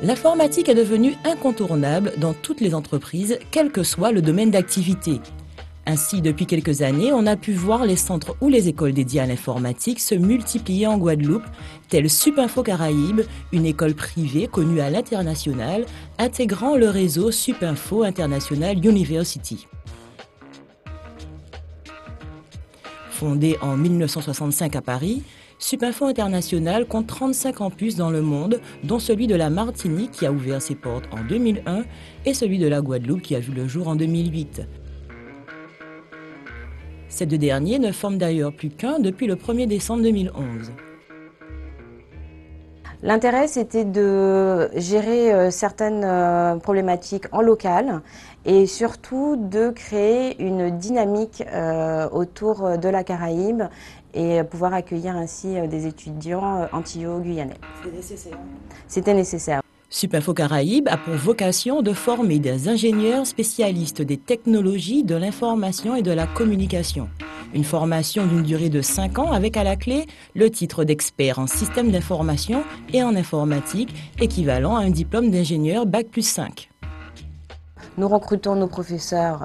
L'informatique est devenue incontournable dans toutes les entreprises, quel que soit le domaine d'activité. Ainsi, depuis quelques années, on a pu voir les centres ou les écoles dédiées à l'informatique se multiplier en Guadeloupe, telle Supinfo Caraïbes, une école privée connue à l'international, intégrant le réseau Supinfo International University. Fondée en 1965 à Paris, Supinfo International compte 35 campus dans le monde, dont celui de la Martinique qui a ouvert ses portes en 2001 et celui de la Guadeloupe qui a vu le jour en 2008. Ces deux derniers ne forment d'ailleurs plus qu'un depuis le 1er décembre 2011. L'intérêt, c'était de gérer certaines problématiques en local et surtout de créer une dynamique autour de la Caraïbe et pouvoir accueillir ainsi des étudiants antillais-guyanais. C'était nécessaire. C'était nécessaire. Supinfo Caraïbes a pour vocation de former des ingénieurs spécialistes des technologies de l'information et de la communication. Une formation d'une durée de 5 ans avec à la clé le titre d'expert en système d'information et en informatique, équivalent à un diplôme d'ingénieur Bac+5. Nous recrutons nos professeurs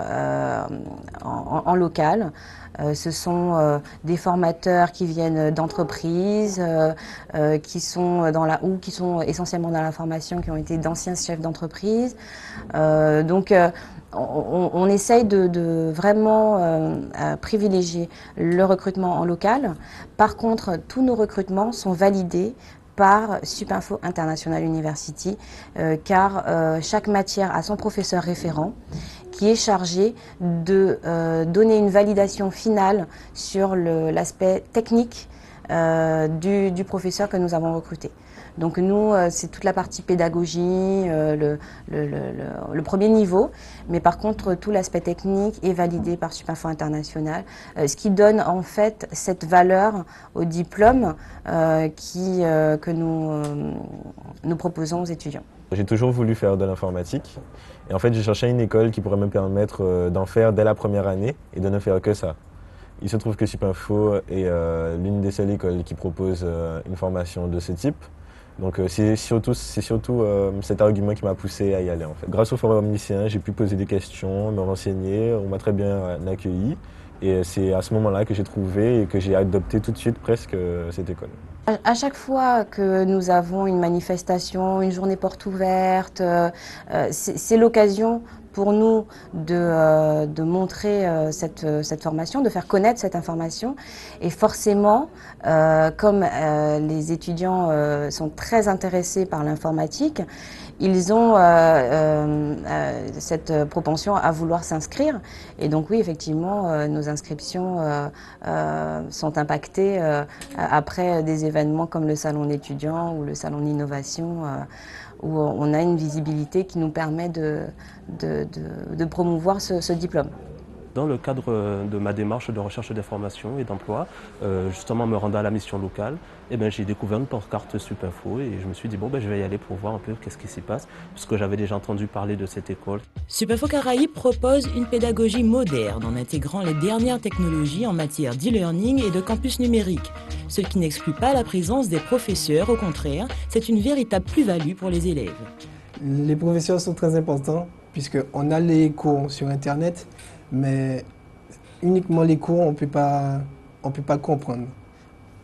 en local. Ce sont des formateurs qui viennent d'entreprises, qui sont essentiellement dans la formation, qui ont été d'anciens chefs d'entreprise. On essaye de vraiment privilégier le recrutement en local. Par contre, tous nos recrutements sont validés par Supinfo International University, car chaque matière a son professeur référent qui est chargé de donner une validation finale sur l'aspect technique du professeur que nous avons recruté. Donc nous, c'est toute la partie pédagogie, le premier niveau, mais par contre, tout l'aspect technique est validé par Supinfo International, ce qui donne en fait cette valeur au diplôme que nous proposons aux étudiants. J'ai toujours voulu faire de l'informatique et en fait, j'ai cherché une école qui pourrait me permettre d'en faire dès la première année et de ne faire que ça. Il se trouve que Supinfo est l'une des seules écoles qui propose une formation de ce type. Donc c'est surtout cet argument qui m'a poussé à y aller en fait. Grâce au forum lycéen, j'ai pu poser des questions, me renseigner, on m'a très bien accueilli. Et c'est à ce moment-là que j'ai trouvé et que j'ai adopté tout de suite presque cette école. À chaque fois que nous avons une manifestation, une journée porte ouverte, c'est l'occasion pour nous de montrer cette formation, de faire connaître cette information. Et forcément, comme les étudiants sont très intéressés par l'informatique, ils ont cette propension à vouloir s'inscrire. Et donc oui, effectivement, nos inscriptions sont impactées après des événements comme le salon d'étudiants ou le salon d'innovation, où on a une visibilité qui nous permet de promouvoir ce diplôme. Dans le cadre de ma démarche de recherche d'information et d'emploi, justement me rendant à la mission locale, j'ai découvert une pancarte Supinfo et je me suis dit je vais y aller pour voir un peu qu'est-ce qui s'y passe, puisque j'avais déjà entendu parler de cette école. Supinfo Caraïbes propose une pédagogie moderne en intégrant les dernières technologies en matière d'e-learning et de campus numérique, ce qui n'exclut pas la présence des professeurs, au contraire, c'est une véritable plus-value pour les élèves. Les professeurs sont très importants puisqu'on a les cours sur Internet, mais uniquement les cours, on ne peut pas comprendre.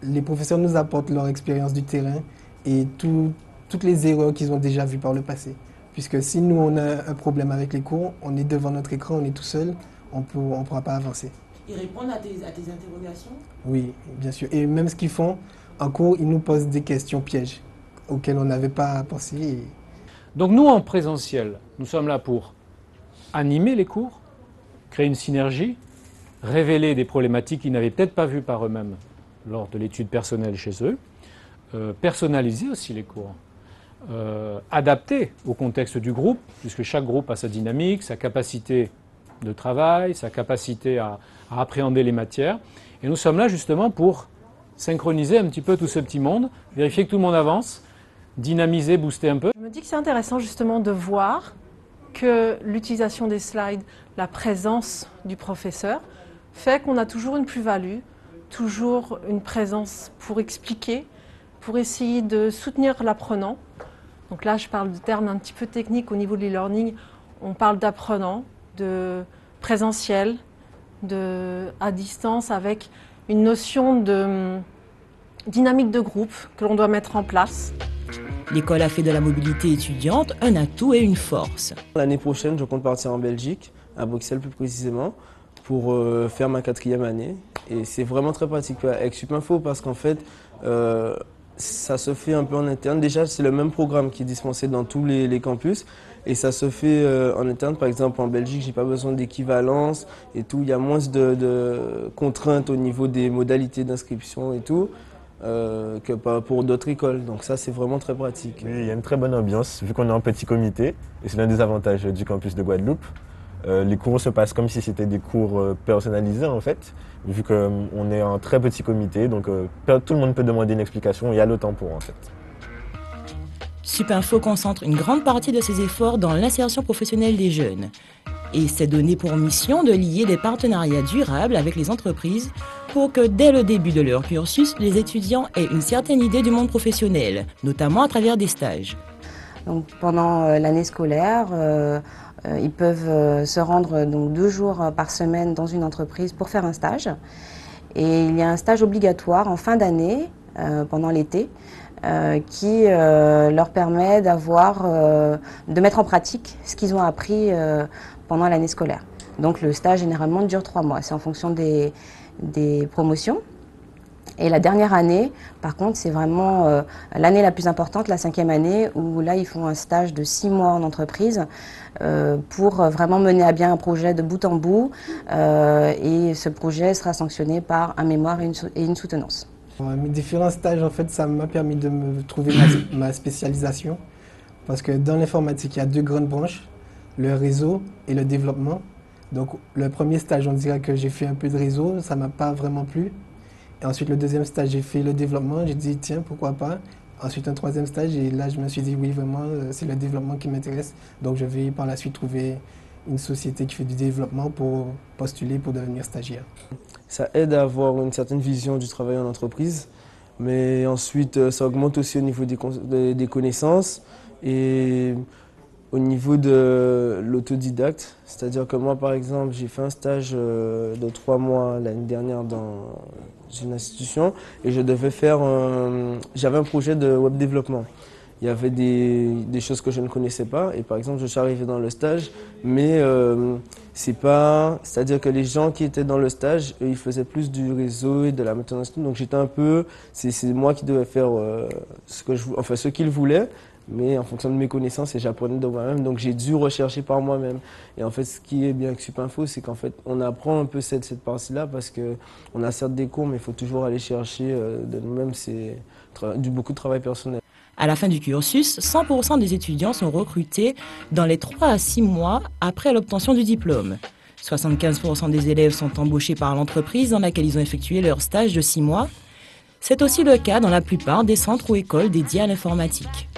Les professeurs nous apportent leur expérience du terrain et toutes les erreurs qu'ils ont déjà vues par le passé. Puisque si nous, on a un problème avec les cours, on est devant notre écran, on est tout seul, on ne pourra pas avancer. Ils répondent à tes interrogations? Oui, bien sûr. Et même ce qu'ils font, en cours, ils nous posent des questions pièges auxquelles on n'avait pas pensé. Donc nous, en présentiel, nous sommes là pour animer les cours, créer une synergie, révéler des problématiques qu'ils n'avaient peut-être pas vues par eux-mêmes lors de l'étude personnelle chez eux, personnaliser aussi les cours, adapter au contexte du groupe, puisque chaque groupe a sa dynamique, sa capacité de travail, sa capacité à appréhender les matières. Et nous sommes là justement pour synchroniser un petit peu tout ce petit monde, vérifier que tout le monde avance, dynamiser, booster un peu. Je me dis que c'est intéressant justement de voir que l'utilisation des slides, la présence du professeur, fait qu'on a toujours une plus-value, toujours une présence pour expliquer, pour essayer de soutenir l'apprenant. Donc là, je parle de termes un petit peu techniques au niveau de l'e-learning. On parle d'apprenants, de présentiel, à distance, avec une notion de dynamique de groupe que l'on doit mettre en place. L'école a fait de la mobilité étudiante un atout et une force. L'année prochaine, je compte partir en Belgique, à Bruxelles plus précisément, pour faire ma 4e année. Et c'est vraiment très pratique avec Supinfo parce qu'en fait, ça se fait un peu en interne. Déjà, c'est le même programme qui est dispensé dans tous les campus. Et ça se fait en interne. Par exemple, en Belgique, j'ai pas besoin d'équivalence et tout. Il y a moins de contraintes au niveau des modalités d'inscription et tout. Que pour d'autres écoles. Donc ça, c'est vraiment très pratique. Oui, il y a une très bonne ambiance, vu qu'on est en petit comité, et c'est l'un des avantages du campus de Guadeloupe. Les cours se passent comme si c'était des cours personnalisés, en fait, vu qu'on est en très petit comité, donc tout le monde peut demander une explication, il y a le temps pour, en fait. Supinfo concentre une grande partie de ses efforts dans l'insertion professionnelle des jeunes. Et s'est donné pour mission de lier des partenariats durables avec les entreprises pour que dès le début de leur cursus, les étudiants aient une certaine idée du monde professionnel, notamment à travers des stages. Donc, pendant l'année scolaire, ils peuvent se rendre donc 2 jours par semaine dans une entreprise pour faire un stage. Et il y a un stage obligatoire en fin d'année, pendant l'été, qui leur permet de mettre en pratique ce qu'ils ont appris pendant l'année scolaire. Donc le stage généralement dure 3 mois, c'est en fonction des promotions. Et la dernière année, par contre, c'est vraiment l'année la plus importante, la 5e année, où là ils font un stage de 6 mois en entreprise pour vraiment mener à bien un projet de bout en bout. Et ce projet sera sanctionné par un mémoire et une soutenance. Mes différents stages, en fait, ça m'a permis de me trouver ma spécialisation. Parce que dans l'informatique, il y a 2 grandes branches, le réseau et le développement. Donc le premier stage, on dirait que j'ai fait un peu de réseau, ça ne m'a pas vraiment plu. Et ensuite, le deuxième stage, j'ai fait le développement, j'ai dit tiens, pourquoi pas. Ensuite, un 3e stage, et là, je me suis dit oui, vraiment, c'est le développement qui m'intéresse. Donc je vais par la suite trouver une société qui fait du développement pour postuler pour devenir stagiaire. Ça aide à avoir une certaine vision du travail en entreprise, mais ensuite ça augmente aussi au niveau des connaissances et au niveau de l'autodidacte. C'est-à-dire que moi, par exemple, j'ai fait un stage de 3 mois l'année dernière dans une institution et je devais faire j'avais un projet de web développement. Il y avait des choses que je ne connaissais pas et par exemple je suis arrivé dans le stage mais c'est-à-dire que les gens qui étaient dans le stage ils faisaient plus du réseau et de la maintenance, donc j'étais un peu, c'est moi qui devais faire ce qu'ils voulaient, mais en fonction de mes connaissances et j'apprenais de moi-même, donc j'ai dû rechercher par moi-même. Et en fait ce qui est bien avec Supinfo, c'est qu'en fait on apprend un peu cette partie-là parce que on a certes des cours mais il faut toujours aller chercher de nous-mêmes, c'est beaucoup de travail personnel. À la fin du cursus, 100% des étudiants sont recrutés dans les 3 à 6 mois après l'obtention du diplôme. 75% des élèves sont embauchés par l'entreprise dans laquelle ils ont effectué leur stage de 6 mois. C'est aussi le cas dans la plupart des centres ou écoles dédiés à l'informatique.